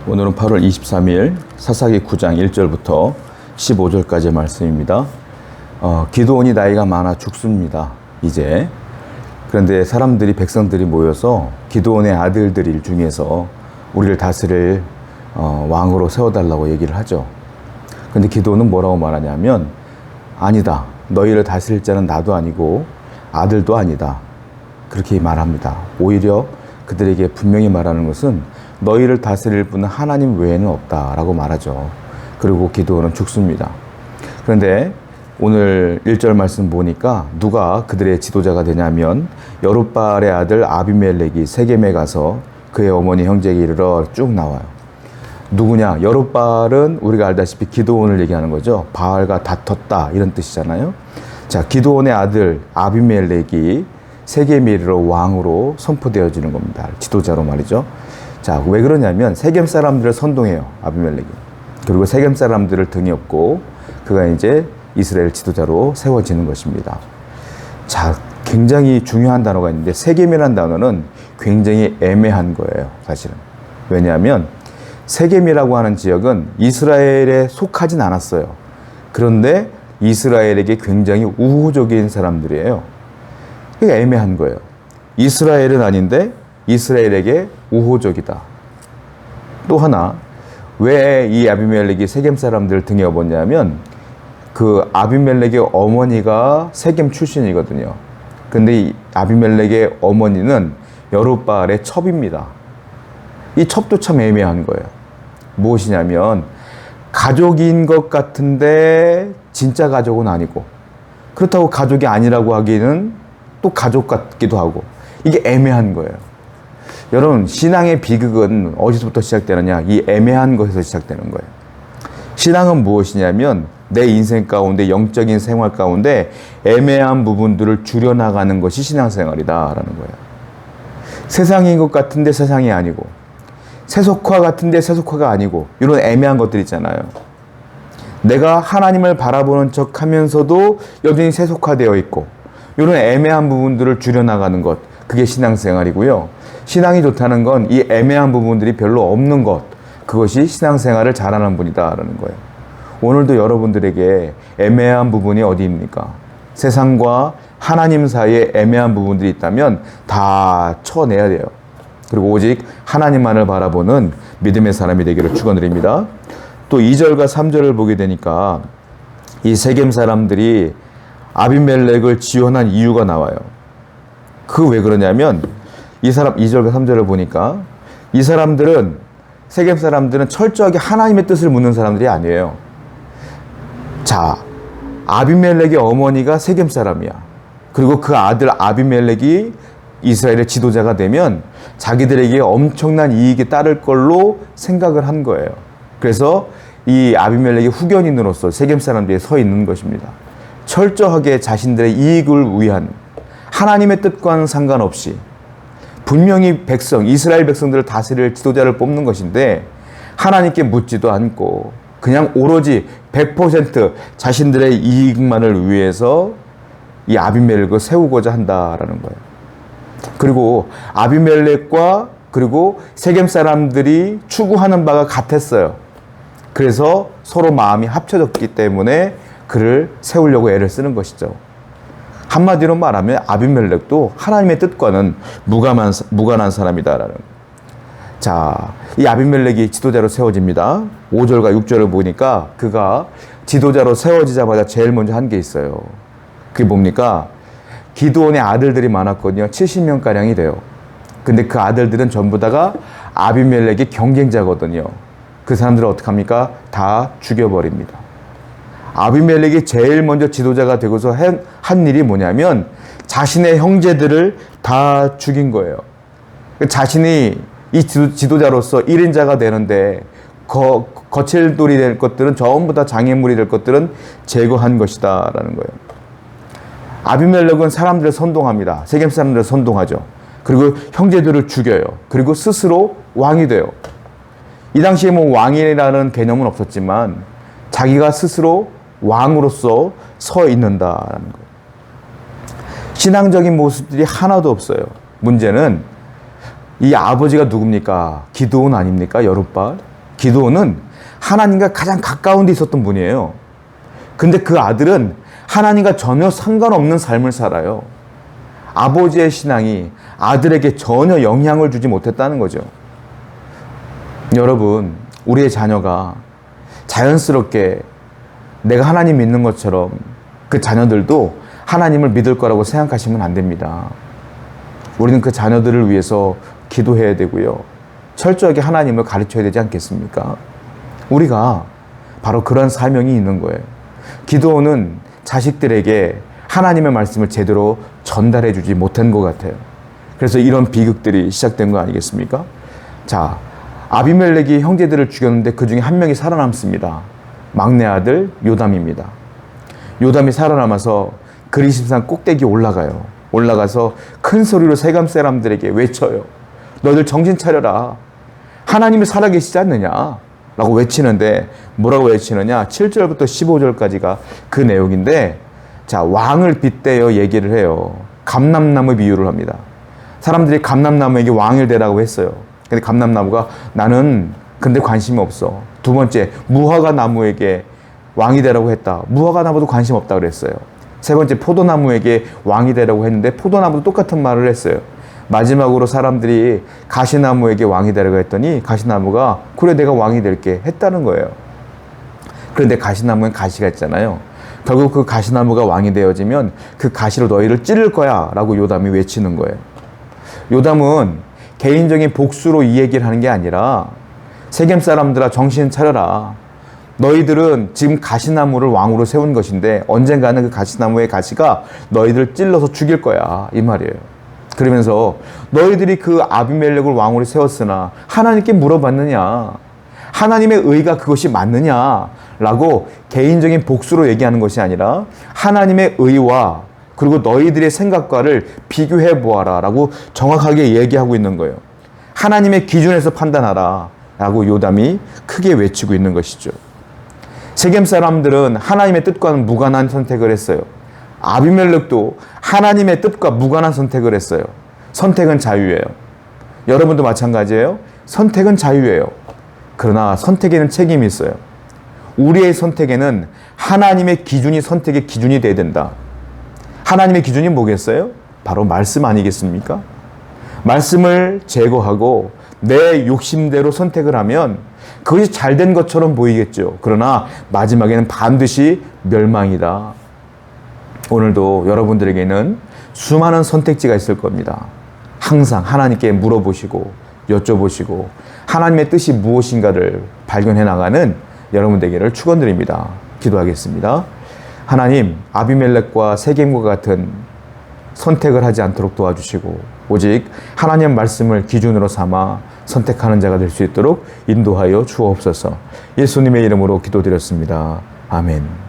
오늘은 8월 23일 사사기 9장 1절부터 15절까지의 말씀입니다. 기드온이 나이가 많아 죽습니다. 이제. 그런데 사람들이, 백성들이 모여서 기드온의 아들들 중에서 우리를 다스릴 왕으로 세워달라고 얘기를 하죠. 근데 기드온은 뭐라고 말하냐면, 아니다. 너희를 다스릴 자는 나도 아니고 아들도 아니다. 그렇게 말합니다. 오히려 그들에게 분명히 말하는 것은 너희를 다스릴 분은 하나님 외에는 없다라고 말하죠. 그리고 기드온은 죽습니다. 그런데 오늘 1절 말씀 보니까 누가 그들의 지도자가 되냐면 여룻바알의 아들 아비멜렉이 세겜에 가서 그의 어머니 형제에게 이르러 쭉 나와요. 누구냐? 여룻바알은 우리가 알다시피 기드온을 얘기하는 거죠. 바알과 다퉜다 이런 뜻이잖아요. 자, 기드온의 아들 아비멜렉이 세겜에 이르러 왕으로 선포되어지는 겁니다. 지도자로 말이죠. 자, 왜 그러냐면 세겜 사람들을 선동해요. 아비멜렉이. 그리고 세겜 사람들을 등에 업고 그가 이제 이스라엘 지도자로 세워지는 것입니다. 자, 굉장히 중요한 단어가 있는데 세겜이라는 단어는 굉장히 애매한 거예요. 사실은. 왜냐하면 세겜이라고 하는 지역은 이스라엘에 속하진 않았어요. 그런데 이스라엘에게 굉장히 우호적인 사람들이에요. 그게 애매한 거예요. 이스라엘은 아닌데 이스라엘에게 우호적이다. 또 하나, 왜 이 아비멜렉이 세겜 사람들을 등에 업었냐면 그 아비멜렉의 어머니가 세겜 출신이거든요. 근데 이 아비멜렉의 어머니는 여룻바알의 첩입니다. 이 첩도 참 애매한 거예요. 무엇이냐면 가족인 것 같은데 진짜 가족은 아니고, 그렇다고 가족이 아니라고 하기는 또 가족 같기도 하고, 이게 애매한 거예요. 여러분, 신앙의 비극은 어디서부터 시작되느냐? 이 애매한 것에서 시작되는 거예요. 신앙은 무엇이냐면 내 인생 가운데, 영적인 생활 가운데 애매한 부분들을 줄여나가는 것이 신앙생활이다라는 거예요. 세상인 것 같은데 세상이 아니고, 세속화 같은데 세속화가 아니고, 이런 애매한 것들 있잖아요. 내가 하나님을 바라보는 척 하면서도 여전히 세속화되어 있고, 이런 애매한 부분들을 줄여나가는 것, 그게 신앙생활이고요. 신앙이 좋다는 건 이 애매한 부분들이 별로 없는 것, 그것이 신앙생활을 잘하는 분이다라는 거예요. 오늘도 여러분들에게 애매한 부분이 어디입니까? 세상과 하나님 사이에 애매한 부분들이 있다면 다 쳐내야 돼요. 그리고 오직 하나님만을 바라보는 믿음의 사람이 되기를 축원드립니다. 또 2절과 3절을 보게 되니까 이 세겜 사람들이 아비멜렉을 지원한 이유가 나와요. 그 왜 그러냐면 이 사람 2절과 3절을 보니까 이 사람들은, 세겜 사람들은 철저하게 하나님의 뜻을 묻는 사람들이 아니에요. 자, 아비멜렉의 어머니가 세겜 사람이야. 그리고 그 아들 아비멜렉이 이스라엘의 지도자가 되면 자기들에게 엄청난 이익이 따를 걸로 생각을 한 거예요. 그래서 이 아비멜렉의 후견인으로서 세겜 사람들이 서 있는 것입니다. 철저하게 자신들의 이익을 위한, 하나님의 뜻과는 상관없이 분명히 이스라엘 백성들을 다스릴 지도자를 뽑는 것인데 하나님께 묻지도 않고 그냥 오로지 100% 자신들의 이익만을 위해서 이 아비멜렉을 세우고자 한다라는 거예요. 그리고 아비멜렉과 그리고 세겜 사람들이 추구하는 바가 같았어요. 그래서 서로 마음이 합쳐졌기 때문에 그를 세우려고 애를 쓰는 것이죠. 한마디로 말하면 아비멜렉도 하나님의 뜻과는 무관한 사람이다라는. 자, 이 아비멜렉이 지도자로 세워집니다. 5절과 6절을 보니까 그가 지도자로 세워지자마자 제일 먼저 한 게 있어요. 그게 뭡니까? 기드온의 아들들이 많았거든요. 70명가량이 돼요. 근데 그 아들들은 전부 다가 아비멜렉의 경쟁자거든요. 그 사람들을 어떻게 합니까? 다 죽여버립니다. 아비멜렉이 제일 먼저 지도자가 되고서 한 일이 뭐냐면 자신의 형제들을 다 죽인 거예요. 자신이 이 지도자로서 1인자가 되는데 거칠돌이 될 것들은, 전부 다 장애물이 될 것들은 제거한 것이다 라는 거예요. 아비멜렉은 사람들을 선동합니다. 세겜 사람들을 선동하죠. 그리고 형제들을 죽여요. 그리고 스스로 왕이 돼요. 이 당시에 뭐 왕이라는 개념은 없었지만 자기가 스스로 왕으로서 서 있는다라는 거예요. 신앙적인 모습들이 하나도 없어요. 문제는 이 아버지가 누굽니까? 기드온 아닙니까? 여룻바알. 기드온은 하나님과 가장 가까운 데 있었던 분이에요. 근데 그 아들은 하나님과 전혀 상관없는 삶을 살아요. 아버지의 신앙이 아들에게 전혀 영향을 주지 못했다는 거죠. 여러분, 우리의 자녀가 자연스럽게 내가 하나님 믿는 것처럼 그 자녀들도 하나님을 믿을 거라고 생각하시면 안 됩니다. 우리는 그 자녀들을 위해서 기도해야 되고요. 철저하게 하나님을 가르쳐야 되지 않겠습니까? 우리가 바로 그런 사명이 있는 거예요. 기드온은 자식들에게 하나님의 말씀을 제대로 전달해 주지 못한 것 같아요. 그래서 이런 비극들이 시작된 거 아니겠습니까? 자, 아비멜렉이 형제들을 죽였는데 그 중에 한 명이 살아남습니다. 막내 아들 요담입니다. 요담이 살아남아서 그리심산 꼭대기에 올라가요. 올라가서 큰 소리로 세겜 사람들에게 외쳐요. 너희들 정신 차려라. 하나님이 살아계시지 않느냐? 라고 외치는데 뭐라고 외치느냐? 7절부터 15절까지가 그 내용인데, 자, 왕을 빗대어 얘기를 해요. 감람나무 비유를 합니다. 사람들이 감람나무에게 왕을 되라고 했어요. 근데 감람나무가 나는 근데 관심이 없어. 두 번째, 무화과 나무에게 왕이 되라고 했다. 무화과 나무도 관심 없다 그랬어요. 세 번째, 포도나무에게 왕이 되라고 했는데 포도나무도 똑같은 말을 했어요. 마지막으로 사람들이 가시나무에게 왕이 되라고 했더니 가시나무가 그래 내가 왕이 될게 했다는 거예요. 그런데 가시나무엔 가시가 있잖아요. 결국 그 가시나무가 왕이 되어지면 그 가시로 너희를 찌를 거야 라고 요담이 외치는 거예요. 요담은 개인적인 복수로 이 얘기를 하는 게 아니라 세겜 사람들아 정신 차려라. 너희들은 지금 가시나무를 왕으로 세운 것인데 언젠가는 그 가시나무의 가시가 너희들을 찔러서 죽일 거야 이 말이에요. 그러면서 너희들이 그 아비멜렉을 왕으로 세웠으나 하나님께 물어봤느냐? 하나님의 의가 그것이 맞느냐? 라고 개인적인 복수로 얘기하는 것이 아니라 하나님의 의와 그리고 너희들의 생각과를 비교해 보아라 라고 정확하게 얘기하고 있는 거예요. 하나님의 기준에서 판단하라 라고 요담이 크게 외치고 있는 것이죠. 세겜 사람들은 하나님의 뜻과는 무관한 선택을 했어요. 아비멜렉도 하나님의 뜻과 무관한 선택을 했어요. 선택은 자유예요. 여러분도 마찬가지예요. 선택은 자유예요. 그러나 선택에는 책임이 있어요. 우리의 선택에는 하나님의 기준이 선택의 기준이 돼야 된다. 하나님의 기준이 뭐겠어요? 바로 말씀 아니겠습니까? 말씀을 제거하고 내 욕심대로 선택을 하면 그것이 잘된 것처럼 보이겠죠. 그러나 마지막에는 반드시 멸망이다. 오늘도 여러분들에게는 수많은 선택지가 있을 겁니다. 항상 하나님께 물어보시고 여쭤보시고 하나님의 뜻이 무엇인가를 발견해 나가는 여러분 되기를 축원드립니다. 기도하겠습니다. 하나님, 아비멜렉과 세겜과 같은 선택을 하지 않도록 도와주시고 오직 하나님의 말씀을 기준으로 삼아 선택하는 자가 될 수 있도록 인도하여 주옵소서. 예수님의 이름으로 기도드렸습니다. 아멘.